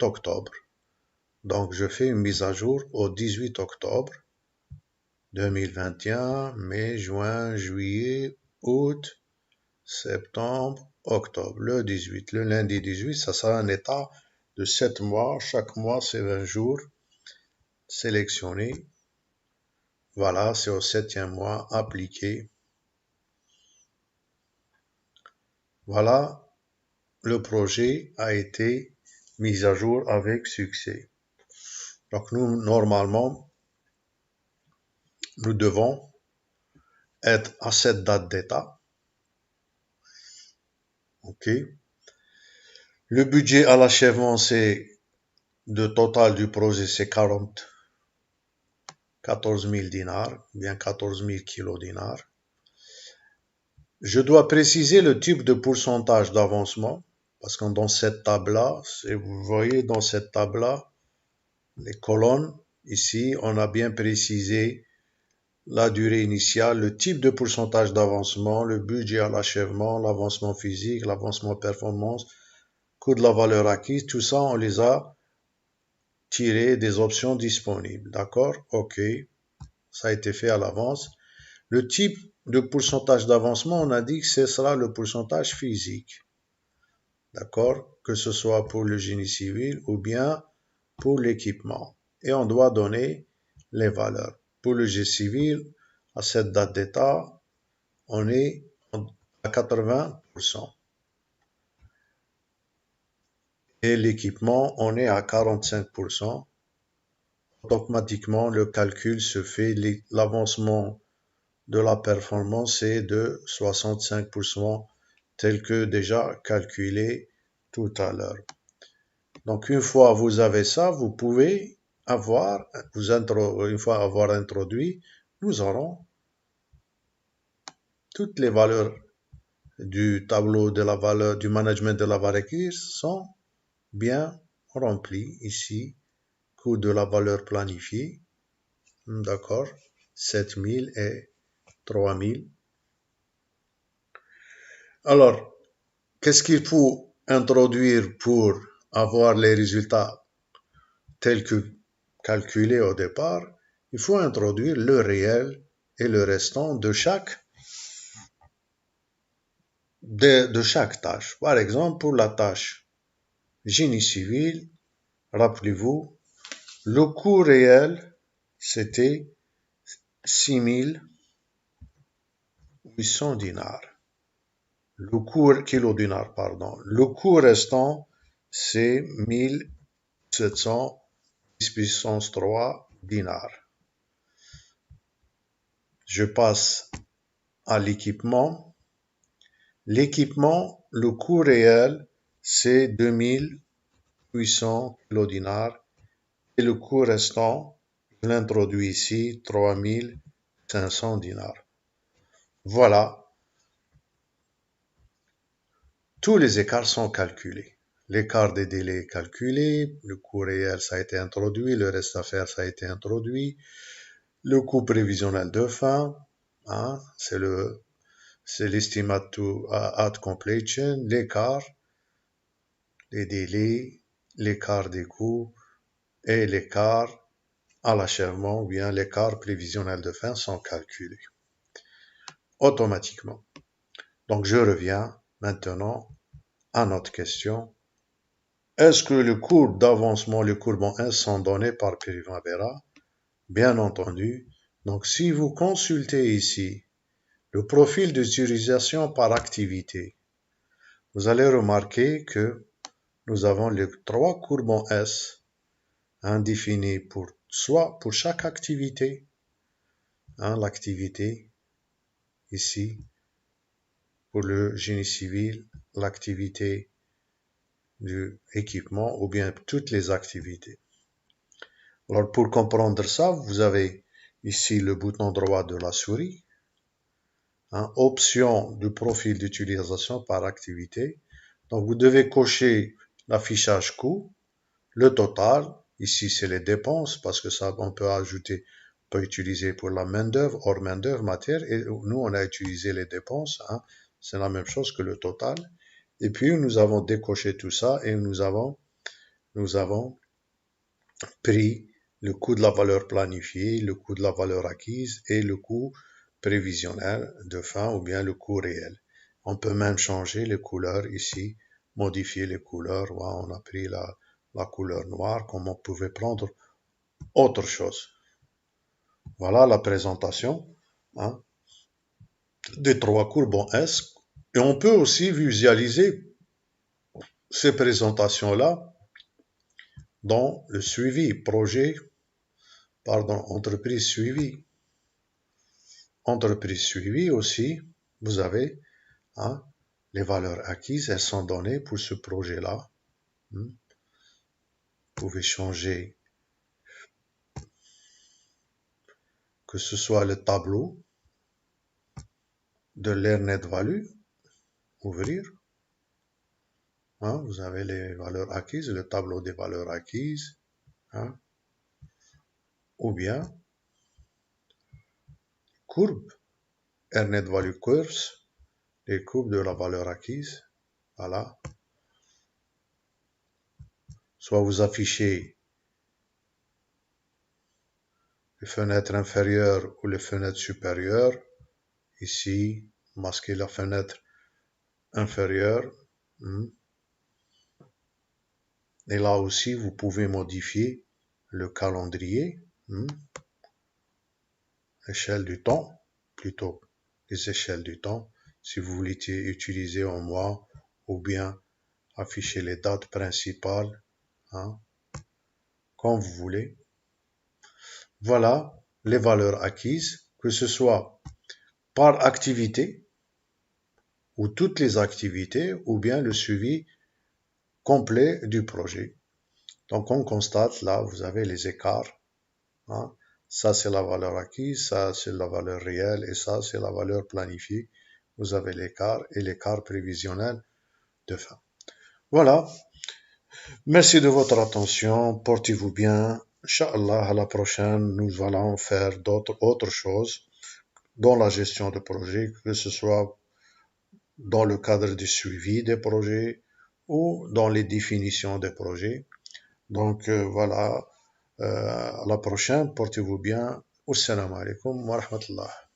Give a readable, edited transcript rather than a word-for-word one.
octobre. Donc, je fais une mise à jour au 18 octobre 2021, mai, juin, juillet, août, septembre, octobre. Le 18, le lundi 18, ça sera un état de 7 mois. Chaque mois, c'est 20 jours. Sélectionné. Voilà, c'est au 7e mois, appliqué. Voilà, le projet a été mis à jour avec succès. Donc, nous, normalement, nous devons être à cette date d'état. OK. Le budget à l'achèvement, c'est le total du projet, c'est 14 000 dinars, bien 14 000 kilos dinars. Je dois préciser le type de pourcentage d'avancement, parce que dans cette table-là, vous voyez dans cette table-là, les colonnes, ici, on a bien précisé la durée initiale, le type de pourcentage d'avancement, le budget à l'achèvement, l'avancement physique, l'avancement performance, coût de la valeur acquise, tout ça, on les a tirés des options disponibles. D'accord? OK. Ça a été fait à l'avance. Le type de pourcentage d'avancement, on a dit que ce sera le pourcentage physique. D'accord? Que ce soit pour le génie civil ou bien pour l'équipement. Et on doit donner les valeurs. Pour le génie civil, à cette date d'état, on est à 80%. Et l'équipement, on est à 45%. Automatiquement, le calcul se fait, l'avancement de la performance est de 65%, tel que déjà calculé tout à l'heure. Donc, une fois vous avez ça, vous pouvez avoir, une fois avoir introduit, nous aurons toutes les valeurs du tableau de la valeur, du management de la valeur acquise sont bien remplies ici. Coût de la valeur planifiée, d'accord, 7000 et 3000. Alors, qu'est-ce qu'il faut introduire pour avoir les résultats tels que calculés au départ? Il faut introduire le réel et le restant de chaque tâche. Par exemple, pour la tâche génie civil, rappelez-vous, le coût réel, c'était 6800 dinars. Le coût kilodinar, pardon. Le coût restant, c'est 1700 puissance 3 dinars. Je passe à l'équipement. L'équipement, le coût réel, c'est 2800 kilodinars. Et le coût restant, je l'introduis ici, 3500 dinars. Voilà. Tous les écarts sont calculés. L'écart des délais est calculé, le coût réel, ça a été introduit, le reste à faire, ça a été introduit, le coût prévisionnel de fin, hein, c'est l'estimate to at completion, l'écart, les délais, l'écart des coûts et l'écart à l'achèvement ou bien l'écart prévisionnel de fin sont calculés automatiquement. Donc, je reviens maintenant à notre question. Est-ce que le cours d'avancement, les courbes en S sont donnés par Primavera? Bien entendu. Donc, si vous consultez ici le profil d'utilisation par activité, vous allez remarquer que nous avons les 3 courbes en S définies soit pour chaque activité, l'activité ici, pour le génie civil, l'activité du équipement ou bien toutes les activités. Alors, pour comprendre ça, vous avez ici le bouton droit de la souris, option du profil d'utilisation par activité. Donc, vous devez cocher l'affichage coût, le total. Ici, c'est les dépenses parce que ça, on peut ajouter, on peut utiliser pour la main-d'œuvre, hors main-d'œuvre, matière. Et nous, on a utilisé les dépenses. C'est la même chose que le total. Et puis, nous avons décoché tout ça et nous avons nous avons pris le coût de la valeur planifiée, le coût de la valeur acquise et le coût prévisionnel de fin ou bien le coût réel. On peut même changer les couleurs ici, modifier les couleurs. Ouais, on a pris la couleur noire comme on pouvait prendre autre chose. Voilà la présentation hein, des trois courbes en S. Et on peut aussi visualiser ces présentations-là dans le suivi, entreprise suivi. Entreprise suivie aussi, vous avez hein, les valeurs acquises, elles sont données pour ce projet-là. Vous pouvez changer que ce soit le tableau de l'Earned Value, ouvrir. Hein, vous avez les valeurs acquises, le tableau des valeurs acquises. Hein, ou bien courbe, Earned Value Curves, les courbes de la valeur acquise. Voilà. Soit vous affichez les fenêtres inférieures ou les fenêtres supérieures. Ici, masquer la fenêtre inférieure. Et là aussi, vous pouvez modifier le calendrier. Échelle du temps, plutôt les échelles du temps. Si vous voulez utiliser en mois ou bien afficher les dates principales, hein, comme vous voulez. Voilà les valeurs acquises, que ce soit par activité ou toutes les activités ou bien le suivi complet du projet. Donc on constate là, vous avez les écarts. Hein. Ça c'est la valeur acquise, ça c'est la valeur réelle et ça c'est la valeur planifiée. Vous avez l'écart et l'écart prévisionnel de fin. Voilà. Merci de votre attention. Portez-vous bien. Inch'Allah, à la prochaine, nous allons faire autres choses dans la gestion de projet, que ce soit dans le cadre du suivi des projets ou dans les définitions des projets. Donc voilà, à la prochaine, portez-vous bien. Assalamu alaikum wa rahmatullah.